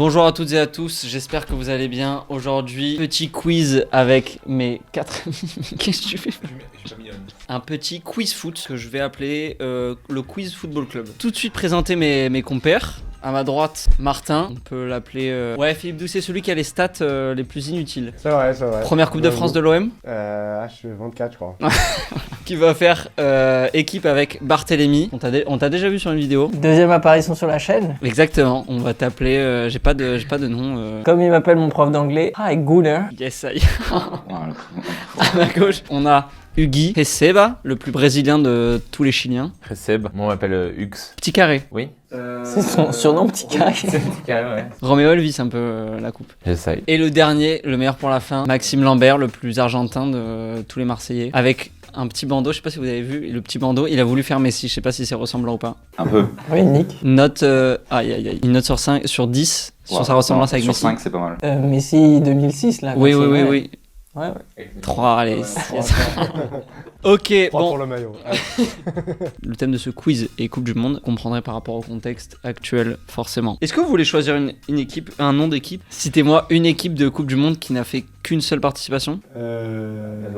Bonjour à toutes et à tous, j'espère que vous allez bien. Aujourd'hui, petit quiz avec mes 4 amis. Qu'est-ce que tu fais ? Un petit quiz foot que je vais appeler le Quiz Football Club. Tout de suite présenter mes compères. À ma droite, Martin, on peut l'appeler... Ouais, Philippe Doucet, celui qui a les stats les plus inutiles. C'est vrai. Première Coupe de France de l'OM. H24, je crois. Qui va faire équipe avec Barthélémy. On t'a déjà vu sur une vidéo. Deuxième apparition sur la chaîne. Exactement, on va t'appeler... j'ai pas de nom. Comme il m'appelle mon prof d'anglais. Hi, Gunnar. Yes, ça y est. À ma gauche, on a Hugui Receba, le plus brésilien de tous les Chiliens. Receb, moi on m'appelle Hux. Petit carré. Oui. C'est son surnom, petit carré. C'est petit carré, ouais. Roméo Elvis, un peu la coupe. J'essaye. Et le dernier, le meilleur pour la fin, Maxime Lambert, le plus argentin de tous les Marseillais. Avec un petit bandeau, je sais pas si vous avez vu, le petit bandeau, il a voulu faire Messi, je sais pas si c'est ressemblant ou pas. Un peu. Oui, Nick. Note, une note sur 10 sur sa ressemblance avec sur Messi. Sur 5, c'est pas mal. Messi 2006, là. Oui. Ouais. 3, allez. Ok, 3 bon. pour le maillot. Le thème de ce quiz est Coupe du Monde. Vous comprendrez par rapport au contexte actuel, forcément. Est-ce que vous voulez choisir une équipe, un nom d'équipe ? Citez-moi une équipe de Coupe du Monde qui n'a fait qu'une seule participation.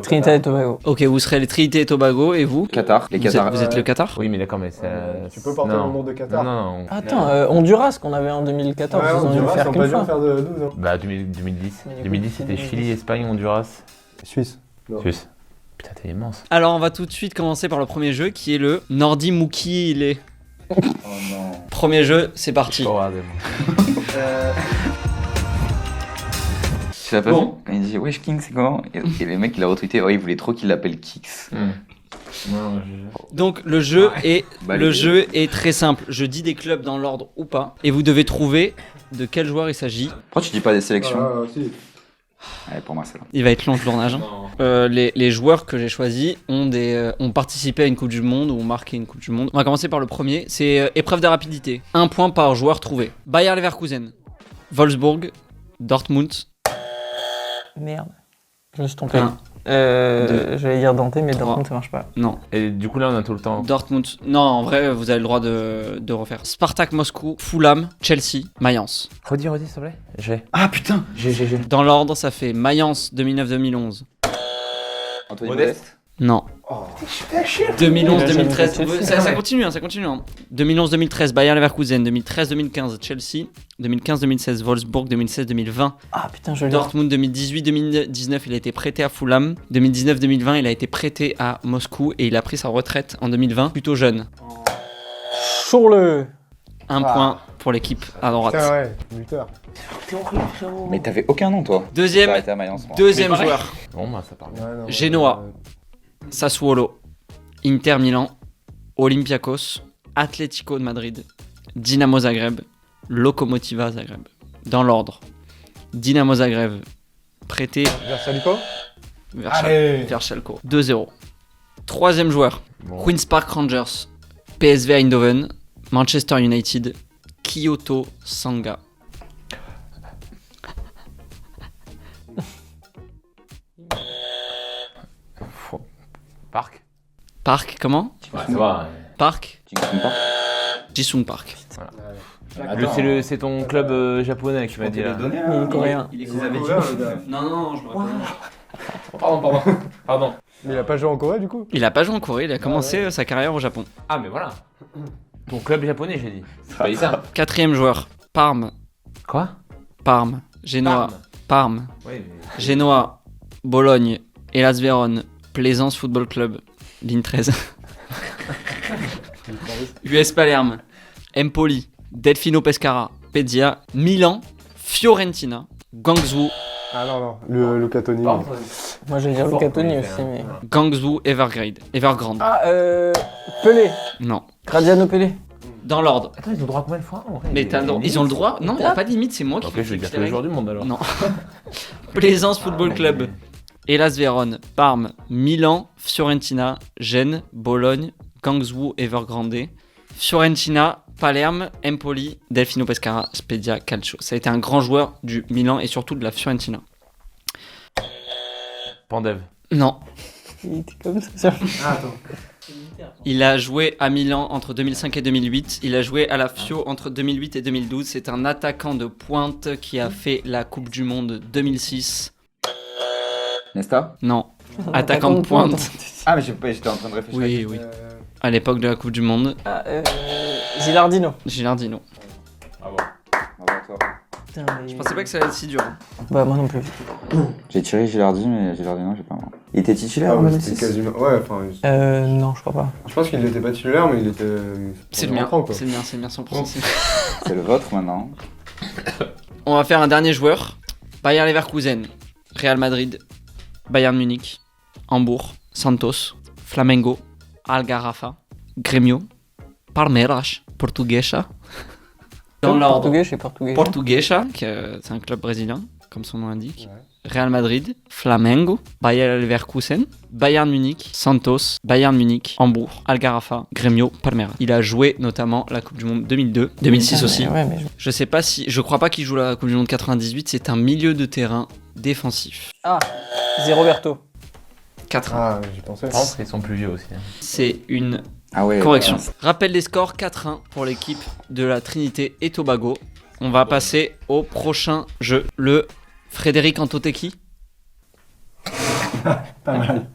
Trinidad et Tobago. Ok, vous serez les Trinité et Tobago et vous ? Qatar. Les Qatar. Vous êtes le Qatar ? Oui, mais d'accord, mais c'est. Tu peux porter le nom de Qatar. Non. Attends, Honduras qu'on avait en 2014. Ouais, ils ont dû le Honduras, faire on qu'une peut fois. faire de 12 ans. Bah 2010. Mais du coup, 2010 c'était 2010. Chili, Espagne, Honduras. Suisse. Non. Suisse. Putain, t'es immense. Alors, on va tout de suite commencer par le premier jeu qui est le Nordi Muki Ile. Oh non. Premier jeu, c'est parti. Oh, regardez-moi. Tu l'as pas Bon. vu quand il dit Wesh King, c'est comment et les mecs, il a retweeté. Ouais, il voulait trop qu'il l'appelle Kix. Non, Donc, le jeu Bah, le les- jeu est très simple. Je dis des clubs dans l'ordre ou pas, et vous devez trouver de quel joueur il s'agit. Pourquoi tu dis pas des sélections Si. Ouais, pour moi, c'est là. Il va être long le tournage. Les joueurs que j'ai choisis ont participé à une Coupe du Monde ou ont marqué une Coupe du Monde. On va commencer par le premier. C'est épreuve de rapidité. 1 point par joueur trouvé. Bayer Leverkusen, Wolfsburg, Dortmund. Merde. Je me suis trompé. Un. J'allais dire Dante, mais Trois. Dortmund ça marche pas. Non. Et du coup là on a tout le temps. Dortmund. Non, en vrai, vous avez le droit de refaire. Spartak Moscou, Fulham, Chelsea, Mayence. Redis s'il te plaît. J'ai. Ah putain. J'ai. Dans l'ordre, ça fait Mayence 2009-2011. Anthony Modeste. Modeste. Non. Oh. 2011-2013. Chelsea. Ça continue, ça continue. 2011-2013, Bayer Leverkusen. 2013-2015, Chelsea. 2015-2016, Wolfsburg. 2016-2020, Ah putain, je l'ai. Dortmund. 2018-2019, il a été prêté à Fulham. 2019-2020, il a été prêté à Moscou et il a pris sa retraite en 2020, plutôt jeune. Sur le. Un point pour l'équipe à droite. Putain, ouais, buteur. Mais t'avais aucun nom, toi. Deuxième, T'as arrêté à Mayence, moi. deuxième joueur, Bon bah ça part bien. Ouais, non, Genoa. Sassuolo, Inter Milan, Olympiakos, Atlético de Madrid, Dinamo Zagreb, Lokomotiva Zagreb. Dans l'ordre, Dinamo Zagreb, prêté Versalico. vers Allez. Schalke. 2-0. Troisième joueur, Bon. Queen's Park Rangers, PSV Eindhoven, Manchester United, Kyoto Sanga. Parc. Park, comment ? Ouais, ça va. Park Kingston Park. Jisung Park. C'est ton club japonais qui m'a dit là. Il est coréen. Il est Non, je me rappelle. Pardon. Mais il a pas joué en Corée du coup. Il a pas joué en Corée, il a commencé sa carrière au Japon. Ah mais voilà. Ton club japonais j'ai dit. C'est pas ça. Quatrième joueur, Parme, Quoi? Genoa, Parme, Oui mais. Genoa, Bologne, Hellas Vérone, Plaisance Football Club, ligne 13. US Palerme, Empoli, Delfino Pescara, Pedia, Milan, Fiorentina, Guangzhou, Ah non, le Catoni. Moi j'allais dire Luca Toni aussi, mais. Guangzhou Evergrande. Ah, Pelé. Non. Gradiano Pelé. Dans l'ordre. Attends, ils ont le droit à combien de fois en vrai? Mais ils ont le droit. Non, il n'y a pas de limite, c'est moi qui Ok, je vais dire fixe tous les les joueurs règles. du monde alors. Non. Plaisance Football Club, Hellas Vérone, Parme, Milan, Fiorentina, Gênes, Bologne, Guangzhou Evergrande, Fiorentina, Palerme, Empoli, Delfino Pescara, Spedia, Calcio. Ça a été un grand joueur du Milan et surtout de la Fiorentina. Pandev. Non. Il était comme ça. Ah, attends. Il a joué à Milan entre 2005 et 2008. Il a joué à la Fio entre 2008 et 2012. C'est un attaquant de pointe qui a fait la Coupe du Monde 2006. Nesta? Non, attaquant de pointe. Ah, mais j'étais en train de réfléchir. Oui, oui. À l'époque de la Coupe du Monde, Ah, Gilardino. Gilardino. Bravo à toi. Putain, mais... Je pensais pas que ça allait être si dur. Hein. Bah, moi non plus. J'ai tiré Gilardi, mais Gilardi, non, j'ai pas. Il était titulaire en Ah, ouais, 2006? c'était quasiment. Ouais, enfin. Non, je crois pas. Je pense qu'il n'était pas titulaire, mais il était. C'est le on mien, reprend, quoi. c'est le mien, c'est le mien 100%. C'est le vôtre maintenant. On va faire un dernier joueur. Bayer Leverkusen, Real Madrid, Bayern Munich, Hambourg, Santos, Flamengo, Algarrafa, Grêmio, Palmeiras, Portuguesa. Dans l'ordre, Portugais, je suis portugais. Portuguesa, c'est un club brésilien, comme son nom indique. Real Madrid, Flamengo, Bayer Leverkusen, Bayern Munich, Santos, Bayern Munich, Hambourg, Algarrafa, Grêmio, Palmeiras. Il a joué notamment la Coupe du Monde 2002, 2006 aussi. Ouais, mais Je crois pas qu'il joue la Coupe du Monde 98, c'est un milieu de terrain défensif. Ah, Zé Roberto. 4-1. Ah, j'y pensais. Je pense qu'ils sont plus vieux aussi. Hein. C'est une Ah ouais. correction. Rappel des scores, 4-1 pour l'équipe de la Trinité et Tobago. On va passer au prochain jeu, le Frédéric Antoteki. Pas mal.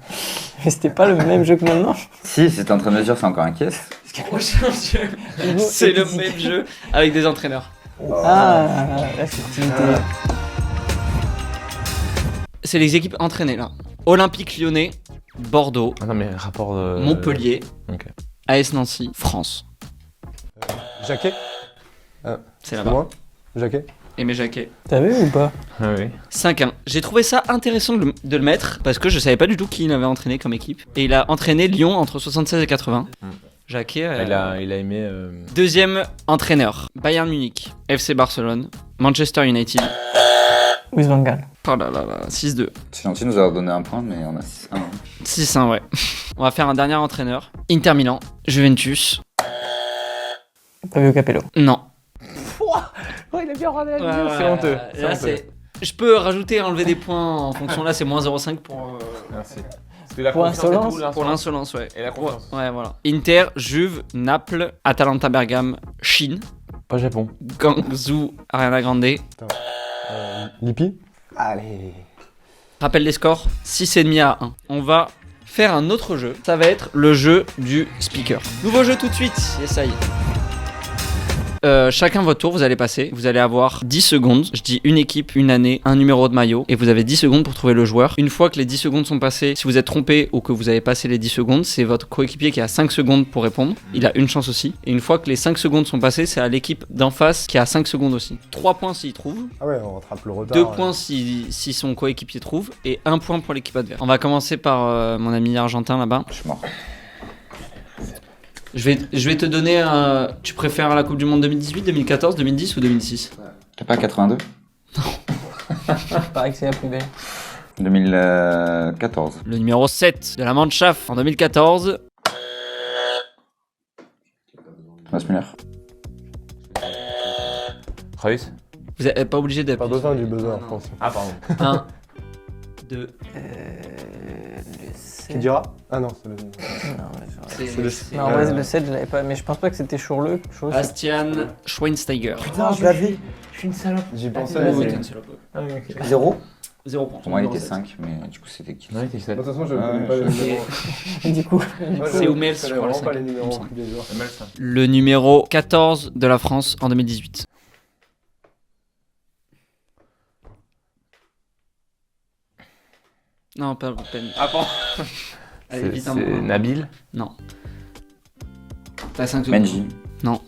Mais c'était pas le même jeu que maintenant. Si, c'est en train de dire, c'est encore un caisse. Prochain jeu, c'est le même jeu avec des entraîneurs. Ah, là, c'était... C'est les équipes entraînées là. Olympique Lyonnais, Bordeaux, Ah non, mais rapport de. Montpellier, Ok. AS Nancy, France. Jacquet? C'est C'est là-bas. moi? Jacquet? Aimé Jacquet. T'as vu ou pas? Ah oui. 5-1. J'ai trouvé ça intéressant de le mettre parce que je savais pas du tout qui il avait entraîné comme équipe. Et il a entraîné Lyon entre 76 et 80. Jacquet. Il a aimé. Deuxième entraîneur, Bayern Munich, FC Barcelone, Manchester United. Louis Van Gaal. Oh là là là, 6-2. C'est gentil de nous avoir donné un point, mais on a 6-1. 6-1, ouais. On va faire un dernier entraîneur. Inter Milan, Juventus. Fabio Capello. Non. Oh, il a bien regardé la Ouais, c'est ouais, honteux. là, je peux rajouter et enlever des points en fonction. Là, c'est moins 0,5 pour. Merci. Parce que la Pour confiance et insolence. tout, Pour l'insolence, ouais. Et la confiance. Ouais, voilà. Inter, Juve, Naples, Atalanta Bergame, Chine, Pas Japon. Guangzhou, Ariana Grande. Lippi? Allez. Rappel des scores, 6,5 à 1. On va faire un autre jeu. Ça va être le jeu du speaker. Nouveau jeu tout de suite. Yes, ça y est. Chacun votre tour, vous allez passer. Vous allez avoir 10 secondes. Je dis une équipe, une année, un numéro de maillot. Et vous avez 10 secondes pour trouver le joueur. Une fois que les 10 secondes sont passées, si vous êtes trompé ou que vous avez passé les 10 secondes, c'est votre coéquipier qui a 5 secondes pour répondre. Il a une chance aussi. Et une fois que les 5 secondes sont passées, c'est à l'équipe d'en face qui a 5 secondes aussi. 3 points s'il trouve. Ah ouais, on rattrape le retard. 2 points si son coéquipier trouve. Et 1 point pour l'équipe adverse. On va commencer par mon ami argentin là-bas. Je suis mort. Je vais te donner un... Tu préfères la Coupe du Monde 2018, 2014, 2010 ou 2006 T'as pas 82? Pareil que c'est la plus belle. 2014. Le numéro 7 de la Mannschaft en 2014. Thomas Müller. Reus. Vous n'êtes pas obligé Pas d'appuyer. besoin du buzzer, Non, je non. pense. Ah, pardon. 1, 2, Qui dira? Ah non, c'est le. Non, en vrai, le 7, je l'avais pas. Mais je pense pas que c'était Chourleux. Bastian Schweinsteiger. Putain, je l'avais. Je suis une salope. J'y pensais. Oh, mais- t'es une salope. 0? 0 point. Pour moi, il était 5, mais du coup, c'était qui? Non, il était 7. De toute façon, je Ah, connais pas les je- numéros. Du coup. C'est Hummels, Je je connais crois, le vraiment pas les cinq. numéros Il me des joueurs. C'est mal ça. Le numéro 14 de la France en 2018. Non, pas peine. Ah bon. Allez, vite un C'est point. Nabil. Non. T'as 5 secondes. Menji. Non.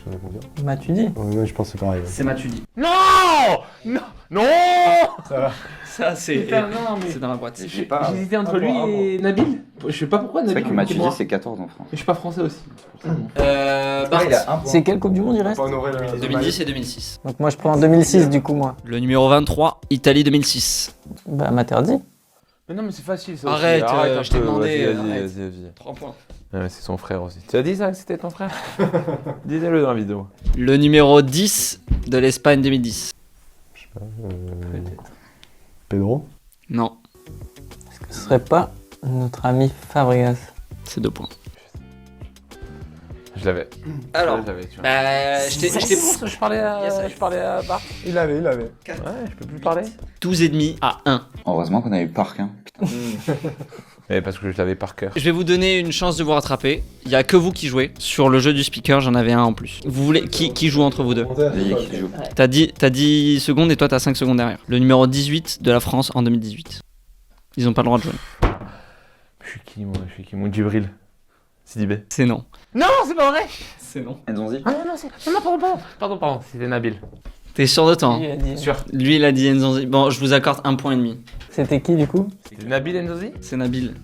J'en ai combien? Matuidi. Ouais, je pense que c'est pareil. C'est Matuidi. Non. Non. Non. Ça va. Ça, c'est. Putain, non, mais. C'est dans la boîte. J'ai pas. J'hésitais entre Un lui point, un et Nabil. Je sais pas pourquoi C'est Nabil. vrai que Matuidi, c'est 14 en France. Je suis pas français aussi. Bart. il a un point. C'est quelle Coupe du Monde il reste? Pas honorer le 2010 et 2006. Donc moi je prends en 2006 du coup moi. Le numéro 23, Italie 2006. Bah Materdi. Mais non, mais c'est facile ça. Arrête, aussi. Arrête un je t'ai peu. demandé, Vas-y, arrête. vas-y. 3 points. Ouais, c'est son frère aussi. Tu as dit ça que c'était ton frère? Dis-le dans la vidéo. Le numéro 10 de l'Espagne 2010. Pedro? Non, Ce serait pas notre ami Fabregas. c'est 2 points. Je l'avais. Alors, Je l'avais, tu vois. bah, Je parlais à Bart. Il l'avait. Ouais, je peux plus parler. 12,5 à 1. Heureusement qu'on a eu Park. Hein. Mais parce que je l'avais par cœur. Je vais vous donner une chance de vous rattraper. Il y a que vous qui jouez. Sur le jeu du speaker, j'en avais un en plus. Vous voulez qui joue entre vous deux? Lié qui joue. T'as 10 secondes et toi t'as 5 secondes derrière. Le numéro 18 de la France en 2018. Ils ont pas le droit de jouer. Je suis qui, moi? Djibril. Sidibé. C'est non. Non, c'est pas vrai. C'est non. Nzonzi. Ah non, c'est... Non, pardon. C'était Nabil. T'es sûr de toi, hein? Il a dit- Sûr. Lui il a dit Nzonzi. Bon, je vous accorde 1,5 point. C'était qui du coup? C'était Nabil Nzozi. C'est Nabil.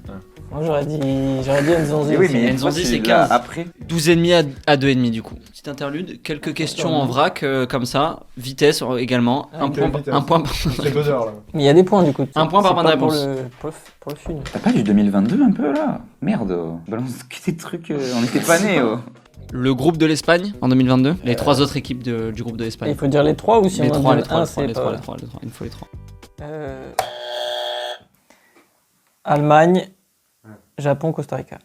Moi j'aurais dit Nzonzi. Oui, aussi. mais Nzonzi, c'est là 15. après. 12,5 à 2,5 du coup. Petite interlude, quelques questions en vrac comme ça. Vitesse également. Ah, un point vitesse. par C'est buzzer là. Mais il y a des points du coup. Un point par C'est bonne pas réponse. Pour le fun. T'as pas du 2022 un peu là? Merde. Balance que des trucs. On était pas nés. Le groupe de l'Espagne en 2022. Les 3 autres équipes du groupe de Et l'Espagne. il faut dire les 3 ou si Les on en 3, donne les 3, un, les 3, c'est les pas... 3, les 3, les 3. Il faut les 3. Allemagne, Japon, Costa Rica.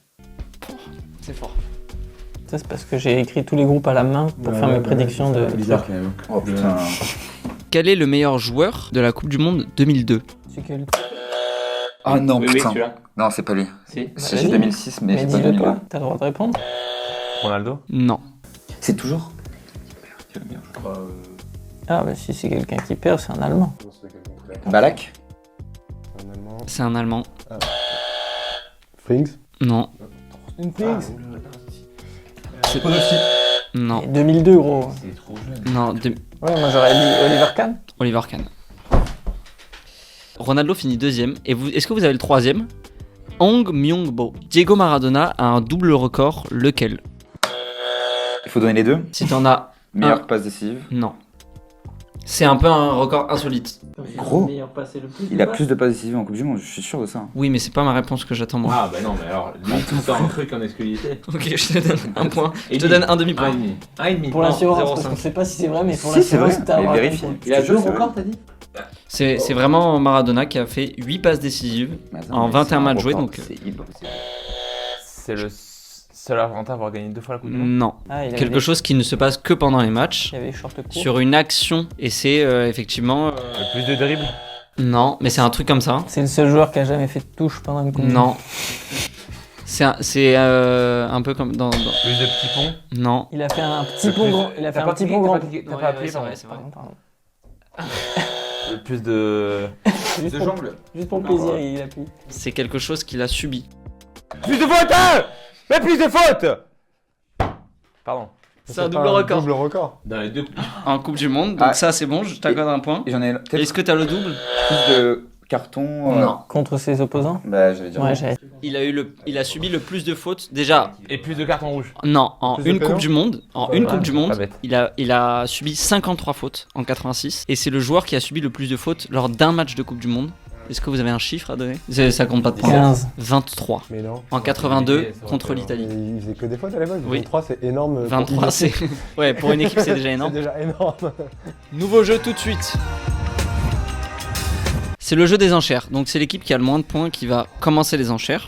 C'est fort. Ça c'est parce que j'ai écrit tous les groupes à la main pour faire mes prédictions de... Bizarre. Oh putain. Quel est le meilleur joueur de la Coupe du Monde 2002? C'est quel... Ah non, Oui, putain. celui-là. Non, c'est pas lui. Si. C'est vas-y. 2006, mais Mais c'est pas dis-le 2002. toi, t'as le droit de répondre. Ronaldo. Non. C'est toujours. Quel meilleur joueur. Ah bah si c'est quelqu'un qui perd, c'est un Allemand. Balak. Un Allemand. C'est un Allemand. Frings. Non. Non. Et 2002 gros. C'est trop jeune. Non. Ouais, moi j'aurais dit Oliver Kahn. Oliver Kahn. Ronaldo finit 2ème. Et vous, est-ce que vous avez le 3ème? Hong Myung-bo. Diego Maradona a un double record, lequel? Il faut donner les deux. Si t'en as, Meilleure passe décisive. non. C'est un peu un record insolite. Gros. Il a plus de passes décisives en Coupe du Monde, je suis sûr de ça. Oui, mais c'est pas ma réponse que j'attends moi. Ah bah non, mais alors, lui, tout ça un truc en exclusivité. Ok, je te donne un point. Je te donne un demi-point. Un et demi. Pour l'assurance, parce qu'on sait pas si c'est vrai, mais pour Si, c'est l'assurance, vrai. t'as le Mais droit de vérifie. répondre. Il a deux records, t'as dit? C'est vraiment Maradona qui a fait 8 passes décisives. Mais attends, En mais 21 c'est un matchs joués, record, donc, C'est impossible. C'est le seul Argentin à avoir gagné 2 fois la Coupe du Monde. Non. Ah, il avait Quelque des- chose qui ne se passe que pendant les matchs. Il y avait des shorts courts. Sur une action. Et c'est effectivement. Le plus de dribbles. Non, mais c'est un truc comme ça. C'est le seul joueur qui a jamais fait de touche pendant une coupe. du monde. Non. C'est un peu comme dans. Plus de petits ponts. Non. Il a fait un petit Le pont plus- grand. Il a fait T'as un pas petit cliqué, pont t'as grand. pas cliqué, t'as Ouais, pas ouais, appelé, c'est pardon. vrai, c'est vrai. Pardon. Le plus de... Juste De pour- jongles. Juste pour le plaisir, il appuie. C'est quelque chose qu'il a subi. Plus de fautes hein. Mais plus de fautes. Pardon. C'est un double record. Double record. Dans les deux... En Coupe du Monde. Donc Ah. ça, c'est bon, je t'accorde un point. Et j'en ai peut-être Est-ce que t'as le double? plus de cartons. Non. Contre ses opposants. Bah, j'allais dire. Ouais, j'avais. Il a subi le plus de fautes. Déjà, Et plus de cartons rouges. non, en Plus de une pénaux Coupe du Monde. En Pas une mal. Coupe du Pas Monde. bête. Il a subi 53 fautes en 86. Et c'est le joueur qui a subi le plus de fautes lors d'un match de Coupe du Monde. Est-ce que vous avez un chiffre à donner? Ça compte pas de points. 15. 23. Mais non. En 82 Ouais, contre Et l'Italie. il faisait que des fautes à l'époque. Oui. 23, c'est énorme. pour 23, initier. c'est. Ouais, pour une équipe, c'est déjà C'est énorme. déjà énorme. Nouveau jeu tout de suite. C'est le jeu des enchères. Donc, c'est l'équipe qui a le moins de points qui va commencer les enchères.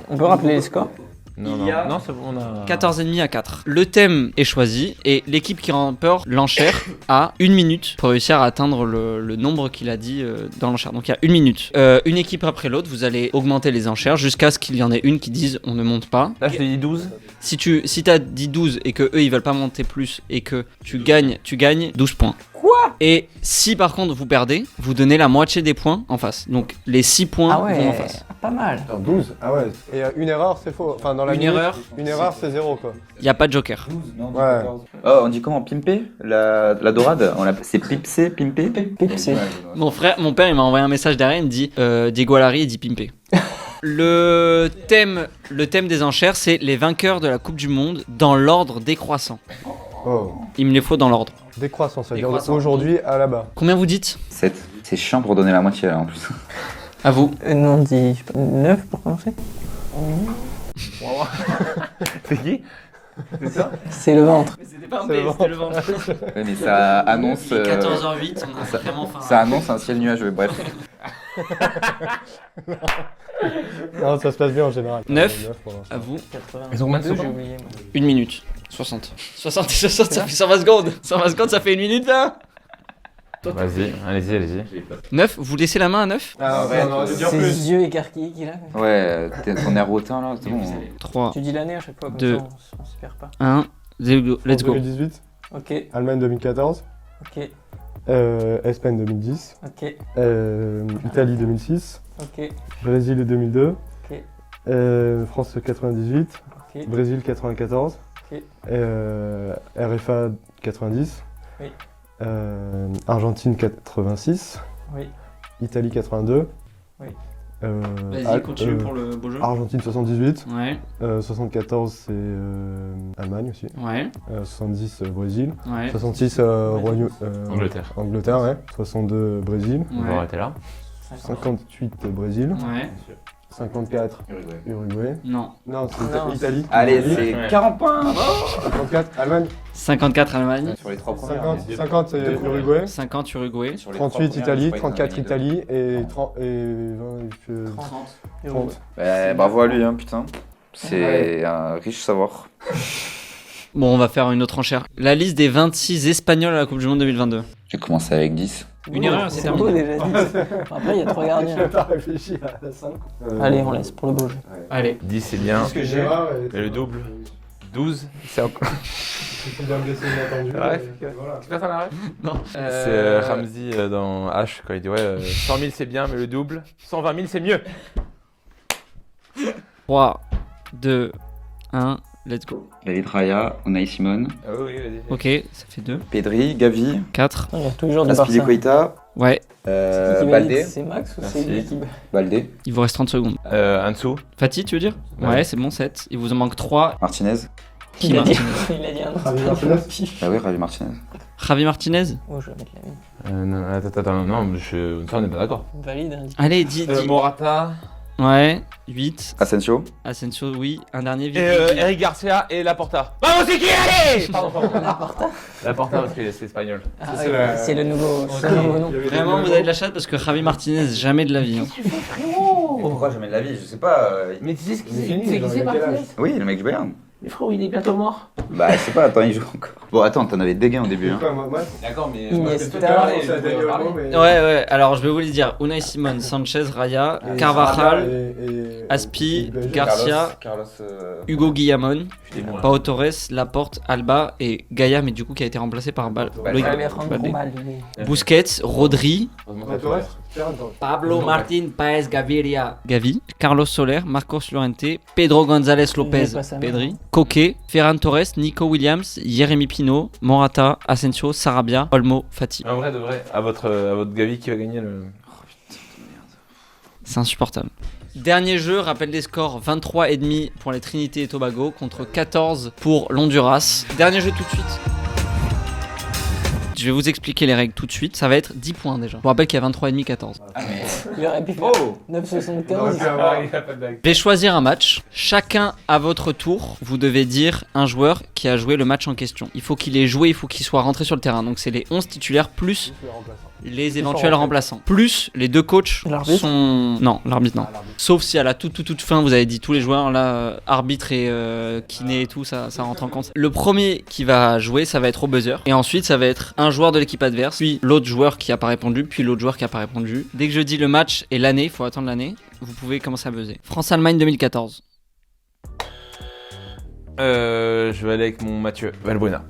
On peut rappeler les scores. Non, Il non. y a Non, c'est bon, on a... 14,5 à 4. Le thème est choisi et l'équipe qui remporte l'enchère a 1 minute pour réussir à atteindre le nombre qu'il a dit dans l'enchère. Donc il y a 1 minute. Une équipe après l'autre, vous allez augmenter les enchères jusqu'à ce qu'il y en ait une qui dise on ne monte pas. Là, je te dis 12. Si t'as dit 12 et que eux ils veulent pas monter plus et que tu gagnes 12 points. Quoi? Et si par contre vous perdez, vous donnez la moitié des points en face. Donc les 6 points Ah vont en ouais, face. pas mal. 12. Ah ouais. Et une erreur, c'est faux. Enfin, dans la Une minute, erreur, Une erreur, c'est 0 quoi. Il y a pas de joker. 12, non, Ouais. 14. Oh, on dit comment? Pimper? La dorade? C'est pipsé, pimper? Pipsé. Mon père, il m'a envoyé un message derrière, il me dit Diego Alari, il dit Pimpé. Le thème des enchères, c'est les vainqueurs de la Coupe du Monde dans l'ordre décroissant. Oh. Il me les faut dans l'ordre. Décroissant, ça veut dire Décroissant. aujourd'hui à là-bas. Combien vous dites? 7. C'est chiant pour donner la moitié là en plus. À vous. Non, on dit je sais pas, 9 pour commencer. C'est qui? C'est ça? C'est le ventre. Mais c'était pas un dé, c'était le ventre. Ouais, mais ça annonce. 14h08, on a ça- vraiment faim. Ça annonce un ciel nuageux, bref. Non, ça se passe bien en général. 9. pour l'instant. À vous. Ils ont combien de 82, secondes? j'ai oublié. Moi. 1 minute. 60. 60 et 60, ça fait 120 secondes. 120 secondes, ça fait 1 minute 20. Vas-y, allez-y. 9, vous laissez la main à 9? Ah ouais, non, Ses yeux écarquillés qu'il a. Ouais, ton air hautain là, c'est bon. 3, Tu dis l'année à chaque fois, comme Deux. ça on se perd pas. 1, let's go. 2018, Ok, Allemagne 2014, ok, Espagne 2010, ok, Italie 2006, ok, Brésil 2002, Ok. France 98, ok. Brésil 94, Ok. RFA 90, Oui. Argentine 86, Oui. Italie 82, Oui. Vas-y, continue pour le beau jeu. Argentine 78, Ouais, 74 c'est Allemagne aussi, ouais, 70 Brésil, ouais. 66 Angleterre. Angleterre, ouais. 62 Brésil, On va arrêter là. 58 Brésil, Ouais, 54 Uruguay. non. Non, c'est Non. Italie. Allez, Italie. c'est Ouais. 40 points. 54 Allemagne. 54 Allemagne, Sur les 3 premières. 50 Uruguay. 50 Uruguay, Sur les trois 38 premières, Italie, je crois qu'il y en 34 avait deux. Italie et 30 et 20, 30. Bravo à lui, hein, putain. C'est un riche savoir. Bon, on va faire une autre enchère. La liste des 26 Espagnols à la Coupe du Monde 2022. J'ai commencé avec 10. Une erreur, c'est beau terminé. déjà dit. Après, il y a 3 gardiens. T'as réfléchi à la 5. Allez, on laisse pour le beau jeu. Allez. 10 c'est bien. Parce que Gérard Et le double 12, c'est encore. c'est bien blessé inattendu. Ouais, Voilà. Tu passes à l'arrêt Non. C'est Ramsey dans H quand il dit ouais, 100 000 c'est bien, mais le double, 120 000 c'est mieux. 3, 2, 1, let's go. David Raya, Unai Simon, Ah oui, vas-y. Ok, ça fait 2, Pedri, Gavi, 4, Il y a tous les joueurs de Barça. Aspilicueta, ouais, Qui valide, Balde, c'est Max ou Merci. c'est lui qui... Balde, il vous reste 30 secondes. En dessous. Fatih, tu veux dire? Ouais, c'est bon, 7. Il vous en manque 3. Martinez. Qui Il a dit Martinez? il a dit un Javi autre. Martinez. Ah oui, Javi Martinez. Javi Martinez? Oh, je vais mettre la mienne. Non, attends, non, ça on n'est pas d'accord. Valide, hein. Allez, dis. Morata. Ouais, 8. Asensio. Asensio, oui. Un dernier, Et vite, vite, vite. Eric Garcia et Laporta. Vamos, c'est qui? Allez Pardon. Laporta. Laporta parce que c'est espagnol. Ah, c'est oui, la- c'est le nouveau nom. Vraiment, vous avez de la chatte parce que Javi Martinez, jamais de la vie. Hein. Pourquoi jamais de la vie? Je sais pas. Mais tu sais ce Il est fini, genre, il a quel âge Oui, le mec du Bayern. Mais frérot, il est bientôt mort. Bah, je sais pas, attends, il joue encore. Bon, attends, t'en avais des gains au début. Hein. Quoi, moi D'accord, mais. Iniesta. c'est à Daniel Olmo, mais- Ouais, alors je vais vous les dire. Unai Simon, Sanchez, Raya, Et Carvajal, et- Aspi, et- Garcia, Carlos. Hugo Guillamon, Moi. Pau Torres, Laporte, Alba et Gaïa, mais du coup qui a été remplacé par Loïc Alejandro Balde. Balde. Busquets, Rodri, Torres, Ferran. Pablo Martin Paez Gaviria, Gavi, Carlos Soler, Marcos Llorente, Pedro González Lopez, Il est pas sa mère. Pedri, Coquet, Ferran Torres, Nico Williams, Jérémy Pino, Morata, Asensio, Sarabia, Olmo, Fati. En vrai, de vrai, à votre Gavi qui va gagner le. C'est insupportable. Dernier jeu, rappel des scores 23,5 pour les Trinité et Tobago contre 14 pour l'Honduras. Dernier jeu tout de suite. Je vais vous expliquer les règles tout de suite. Ça va être 10 points déjà. Je vous rappelle qu'il y a 23,5 14. Il aurait pu faire Oh 9,75. Je vais choisir un match. Chacun à votre tour, vous devez dire un joueur qui a joué le match en question. Il faut qu'il ait joué, il faut qu'il soit rentré sur le terrain. Donc c'est les 11 titulaires plus les éventuels remplaçants. Plus les deux coachs L'arbitre sont... Non, l'arbitre non. Sauf si à la toute fin, vous avez dit tous les joueurs, là, arbitre et kiné et tout, ça rentre en compte. Le premier qui va jouer, ça va être au buzzer. Et ensuite, ça va être un joueur de l'équipe adverse, puis l'autre joueur qui a pas répondu, puis l'autre joueur qui a pas répondu. Dès que je dis le match et l'année, il faut attendre l'année, vous pouvez commencer à buzzer. France-Allemagne 2014. Je vais aller avec mon Mathieu Valbuena.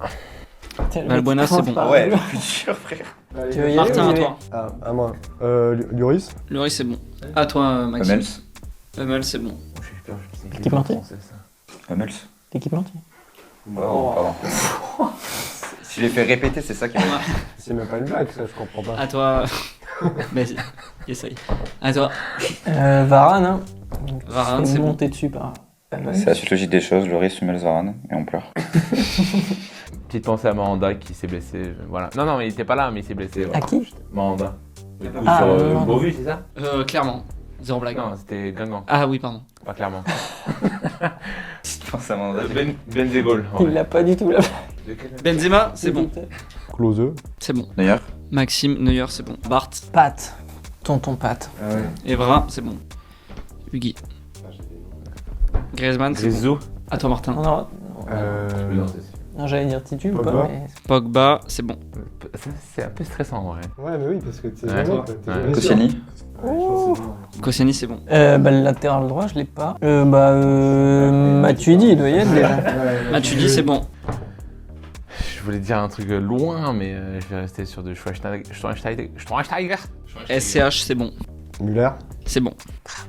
Valbuena, c'est bon. Ouais, le futur, frère. Tu veux y aller Martin, ou à y toi. Ah, à moi. Lloris. Lloris, c'est bon. À toi, Maxime. Hummels. Hummels, c'est bon. Équipementier. Hummels. L'équipementier. Oh, pardon. Si je les fais répéter, c'est ça qui m'a. C'est même pas une blague, ça, je comprends pas. À toi. Vas-y, essaye. À toi. Varane, hein. Varane, c'est bon. monté dessus par... C'est la suite logique des choses, Lloris, Hummels, Varane, et on pleure. Petite pensée à Miranda qui s'est blessé. Voilà. Non, mais il était pas là, mais il s'est blessé. À qui Miranda. Ah, Sur Miranda. Beauvue, c'est ça? Clairement. Zéro blague. Non, c'était Guingamp. Ah oui, pardon. Pas clairement. Je pense à mon Ben de Gaulle. Il l'a pas du tout là. Benzema, c'est bon. Close. C'est bon. D'ailleurs, Maxime, Neuer, c'est bon. Bart, Pat. Tonton Pat. Ah ouais. Evra, c'est bon. Hugui. Griezmann, c'est bon. Grisou. À toi, Martin. Non, non. Euh, Non, j'allais dire Titu ou Pogba. pas, mais... Pogba, c'est bon. C'est un peu stressant en vrai. Ouais, mais oui, parce que t'es Ouais. jamais, quoi. T'es Ouais. jamais sûr. Koscielny. Ouais, je pense que c'est bon. Koscielny, c'est bon. Bah, le latéral droit, je l'ai pas. Matuidi, il doit y être déjà. Matuidi, c'est bon. Je voulais dire un truc loin, mais je vais rester sur de Schweinsteiger. SCH, c'est bon. Müller. C'est bon.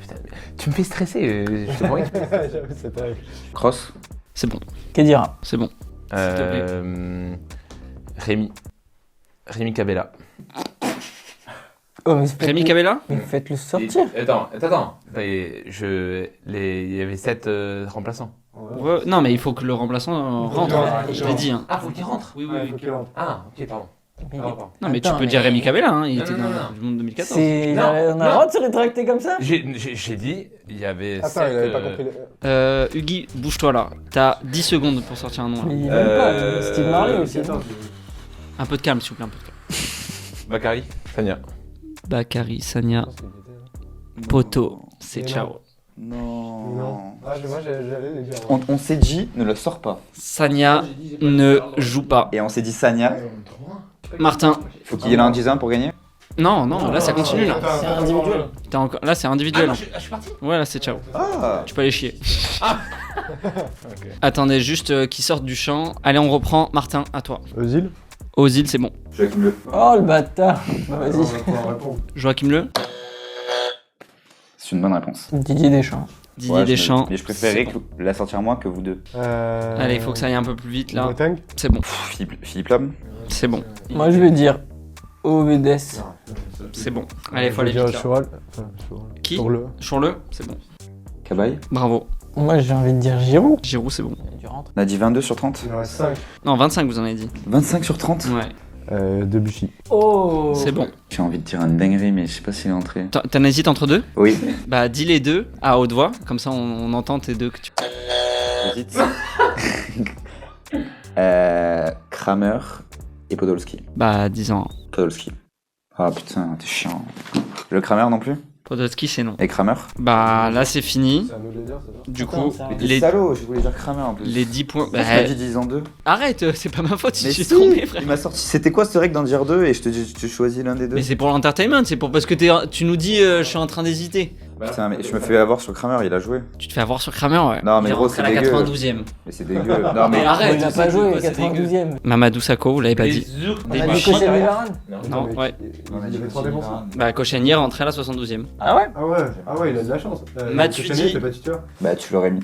Putain, tu me fais stresser. Je te promets que- J'avoue, c'est terrible. Cross. C'est bon. Kedira. C'est bon. Rémi Cabella. Oh, mais Rémi Cabella? Mais faites-le sortir. Attends. Il y avait 7 remplaçants. Ouais, non, mais il faut que le remplaçant rentre. Je l'ai dit. Hein. Ah, faut qu'il rentre. Oui, Ouais, faut qu'il rentre. Ah, ok, pardon. Mais- Non, mais tu Attends, peux dire Rémi Cabella, hein. Il Non, était non, dans non. le monde 2014. On a le droit de se rétracter comme ça? J'ai dit, il y avait Attends, 7... il avait pas compris. le- Hugui, bouge-toi là. T'as 10 secondes pour sortir un nom. Mais Là. il aime pas, Steve Marley aussi. Attends, Un peu de calme, s'il vous plaît. Un peu de calme. Bakary. Sania. Bakary, je Sania, pense qu'il était là. Poto, c'est Mais ciao. Non. Non. Ah, moi, j'allais les dire. On s'est dit, ne le sors pas. Sania ne joue pas. Et on s'est dit Sanya. Martin. Faut qu'il y ait l'un 10 pour gagner. Non, non, là ça continue là. C'est individuel. T'as encore... Là c'est individuel. hein. Je suis parti. Ouais, là c'est ciao. Ah. Tu peux aller chier. Attendez, juste qu'ils sortent du champ. Allez, on reprend. Martin, à toi. Ozil. Ozil, c'est bon. Oh le bâtard. Bah, On vas-y. va pouvoir répondre. Joachim Le. C'est une bonne réponse. Didier Deschamps. Didier Ouais, Deschamps. Mais je préférerais que la sortir moi que vous deux. Allez, il faut que ça aille un peu plus vite là. Boateng. C'est bon. Philippe Lam. C'est bon. Moi je vais dire Ovedes. C'est bon. Allez, faut aller Je vais vite dire là. Choral. Qui Sur le. Sur le. C'est bon. Cabaye. Bravo. Moi j'ai envie de dire Giroud. Giroud, c'est bon. Du rentre. On a dit 22 sur 30. Il en reste 5. Non, 25, vous en avez dit. 25 sur 30. Ouais. Debuchy. Oh. C'est bon. J'ai envie de dire une dinguerie, mais je sais pas s'il est entré. T'en hésites entre deux? Oui. Bah, dis les deux à haute voix. Comme ça, on entend tes deux que tu. J'hésite. Kramer et Podolski. Bah, 10 ans. Podolski. Ah putain, t'es chiant. Le Kramer non plus? Podolski, c'est non. Et Kramer? Bah, là, c'est fini. C'est à nous de le dire, c'est ça. Du Attends, coup, ça Mais va. t'es les, salaud, je voulais dire Kramer en plus. les 10 points. Tu Bah, m'as dit 10 en 2. arrête, c'est pas ma faute si Mais tu t'es si, trompé, frère. il m'a sorti. C'était quoi cette règle d'en dire 2 et je te dis tu choisis l'un des deux? Mais c'est pour l'entertainment, c'est pour parce que tu nous dis je suis en train d'hésiter. Putain, mais je me fais avoir sur Kramer, il a joué. Tu te fais avoir sur Kramer, ouais. Non, mais il est gros, rentré à c'est la dégueu. 92e. Mais c'est dégueu. Non, mais Mais arrête, il a c'est pas quoi, joué, c'est 92ème. Mamadou Sakho, vous l'avez pas dit. On a dit Koscielny Varane. Non, mais ouais. Il y avait 3 défenseurs. Bah, Koscielny est rentré à la 72e. Ah ouais. Ah ouais, il a de la chance. Matuidi. Koscielny, t'es pas titulaire. Bah,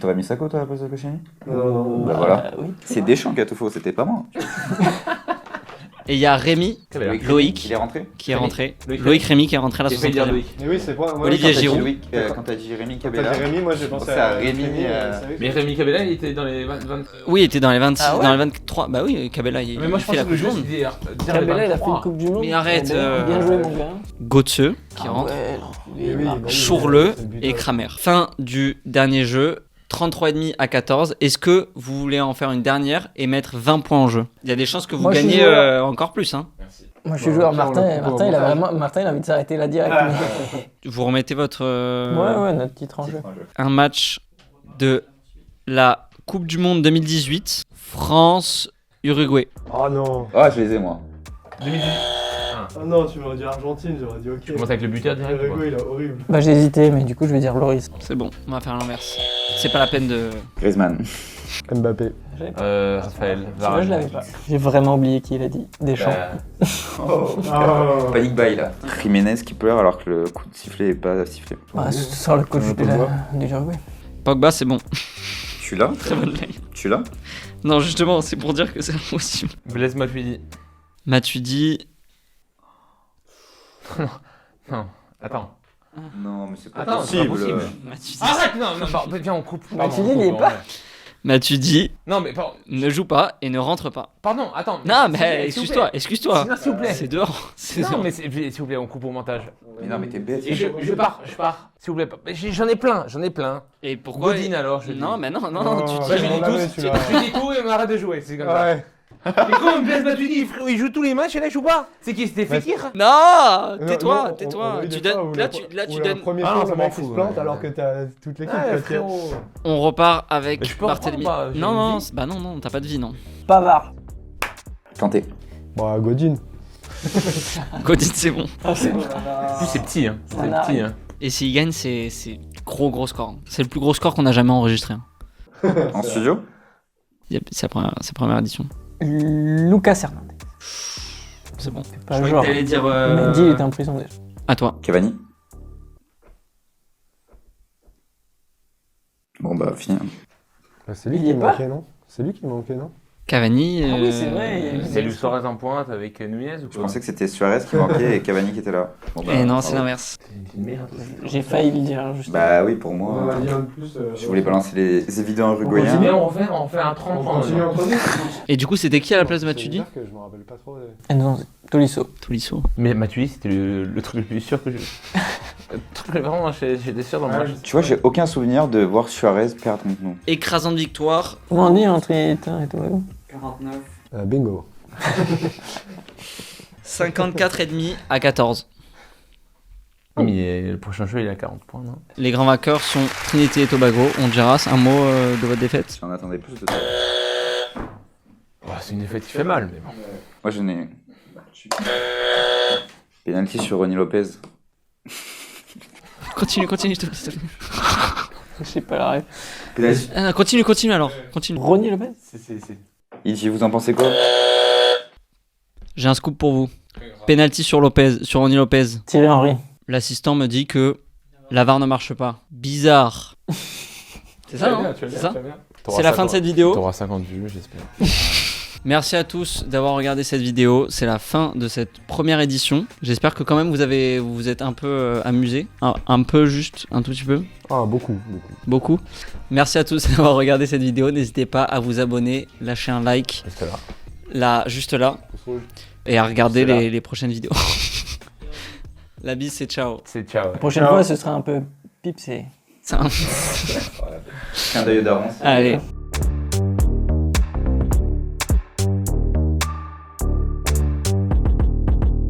t'aurais mis Sako toi à la place de Koscielny? Non. Bah voilà. Oui. C'est Deschamps qui a tout faux, c'était pas moi. Et il y a Rémi, Loïc, Il est rentré? qui est rentré. Loïc Loïc Rémi qui est rentré à la 62e. Mais oui, c'est pas. moi, Olivier quand t'as dit Giroud. Loïc, quand t'as dit Rémi Quand Cabella. t'as dit Rémi, moi j'ai pensé à Rémi. Mais Rémi Cabella, il était dans les 20. Oui, il était dans les 26, Ah ouais dans les 23. Bah oui, Cabella, il Mais moi, il je fait la pensais que Coupe le du jeu, Monde. c'était. Cabella, il a fait une Coupe du Monde. Mais arrête, Bien joué, mon gars. Götze qui Ah rentre. ouais, Mais oui, bah oui, Chourle c'est le but, et Kramer. Fin du dernier jeu, 33,5 à 14. Est-ce que vous voulez en faire une dernière et mettre 20 points en jeu? Il y a des chances que vous Moi, je suis gagnez joueur. encore plus. Hein. Moi je suis joueur. Tiens, on le coupe au Martin, il a montage. vraiment. Martin, il a envie de s'arrêter là direct. Vous remettez votre Ouais, notre titre en jeu. un match de la Coupe du Monde 2018, France-Uruguay. Oh non. Ah, je les ai moi. 2010. Oh non, tu m'aurais dit Argentine, j'aurais dit ok. Tu commences avec le buteur direct ou Uruguay, quoi? il est horrible. Bah j'ai hésité, mais du coup je vais dire Loris. C'est bon, on va faire l'inverse. C'est pas la peine de. Griezmann. Mbappé. Raphaël. Celui-là je l'avais pas. J'ai vraiment oublié qui il a dit. Deschamps. Oh. Panic buy là. Jiménez qui pleure alors que le coup de sifflet est pas sifflé. Ah, sur le coach Pogba. du Uruguay. Pogba, c'est bon. Tu l'as? Très bonne blague. Tu l'as? Non, justement, c'est pour dire que c'est impossible. Blaise Matuidi. Matuidi. Non, attends. Non, mais c'est pas Attends, c'est pas possible. Matuidi. Arrête, non, non, pardon, viens, on coupe. Pardon, Matuidi, on coupe, il est pas. ouais. Matuidi Non, mais pardon. ne joue pas et ne rentre pas. Pardon, attends. Non, s'il vous mais plaît, excuse-toi, excuse-toi. Non, s'il vous plaît. C'est dehors. C'est Non, dehors. mais s'il vous plaît, on coupe au montage. Mais non, mais t'es bête. Et je pars. S'il vous plaît, mais j'en ai plein. Et pourquoi Godin alors, je Non, dis. mais non, Oh, tu ouais, dis. Bah, je on dis l'avait, tous, celui-là. je dis tout et on arrête de jouer, c'est comme ça. Ouais. Mais comment Blaise Matuidi, frérot, il joue tous les matchs et là il joue pas. C'est qui, c'était Fekir? Non, Non, tais-toi, non, tais-toi. on a eu Tu des fois donnes, où là, la- tu où la donnes. première Ah fois, non, ça le m'en mec, il fout, se plante ouais. alors que t'as toute l'équipe. Ouais, qui va tirer. frérot. On repart avec Mais je peux Barthélemy. reprendre, bah, j'ai Non, une non, vie. bah non, t'as pas de vie, non. Pavard. Kanté. Bon, Godin. Godin, c'est bon. Ah, c'est bon. En plus, c'est petit, hein. C'est On petit, hein. Et s'il gagne, c'est gros score. C'est le plus gros score qu'on a jamais enregistré. En studio? C'est la première édition. Lucas Hernandez. C'est bon. C'est pas le genre. T'allais dire. Mendy est en prison déjà. À toi. Cavani. Bon bah fini. C'est lui Il y qui est pas manquait, non? C'est lui qui manquait, non? Cavani. Ah oui, c'est vrai. C'est Luis Suarez en pointe avec Nunez ou Je quoi? pensais que c'était Suarez qui manquait et Cavani qui était là. Bon, bah, Et non, bravo. c'est l'inverse. C'est une merde. J'ai failli le dire juste. Bah oui, pour moi. Je voulais balancer les évidents uruguayens. On fait un 30 On continue entre nous. Et du coup, c'était qui à la place de Matuidi? C'est bizarre que je me rappelle pas trop. Nzonzi. Tolisso. Tolisso. Mais Matuidi, c'était le truc le plus sûr que j'ai. Le truc vraiment, j'étais sûr dans le match. Tu vois, j'ai aucun souvenir de voir Suarez perdre contre nous. Écrasante victoire. Comment on dit en Trinitaire et Tobago? 49. Bingo. 54,5 à 14. Mais le prochain jeu, il est à 40 points, non? Les grands vainqueurs sont Trinité et Tobago. Honduras, un mot de votre défaite? J'en attendais plus de ça. Oh, c'est une défaite qui fait mal, mais bon. Moi, je n'ai. Penalty sur Ronnie Lopez. Continue, je te plaît. Je sais pas la rêve. Penalty. Continue alors. Continue. Ronnie Lopez? Iji, vous en pensez quoi? J'ai un scoop pour vous. Penalty sur Ronnie Lopez. Thierry Henry. L'assistant me dit que la VAR ne marche pas. Bizarre. C'est ça, non? C'est ça? C'est la fin de cette vidéo. T'auras 50 vues, j'espère. Merci à tous d'avoir regardé cette vidéo. C'est la fin de cette première édition. J'espère que quand même vous vous êtes un peu amusés. Un peu juste, un tout petit peu. Ah, beaucoup. Beaucoup. Merci à tous d'avoir regardé cette vidéo. N'hésitez pas à vous abonner, lâcher un like. Juste là. Et à regarder les prochaines vidéos. La bise, c'est ciao. C'est ciao. La prochaine fois, ce sera un peu pipe, c'est. Ça- Un d'œil d'avance. Allez.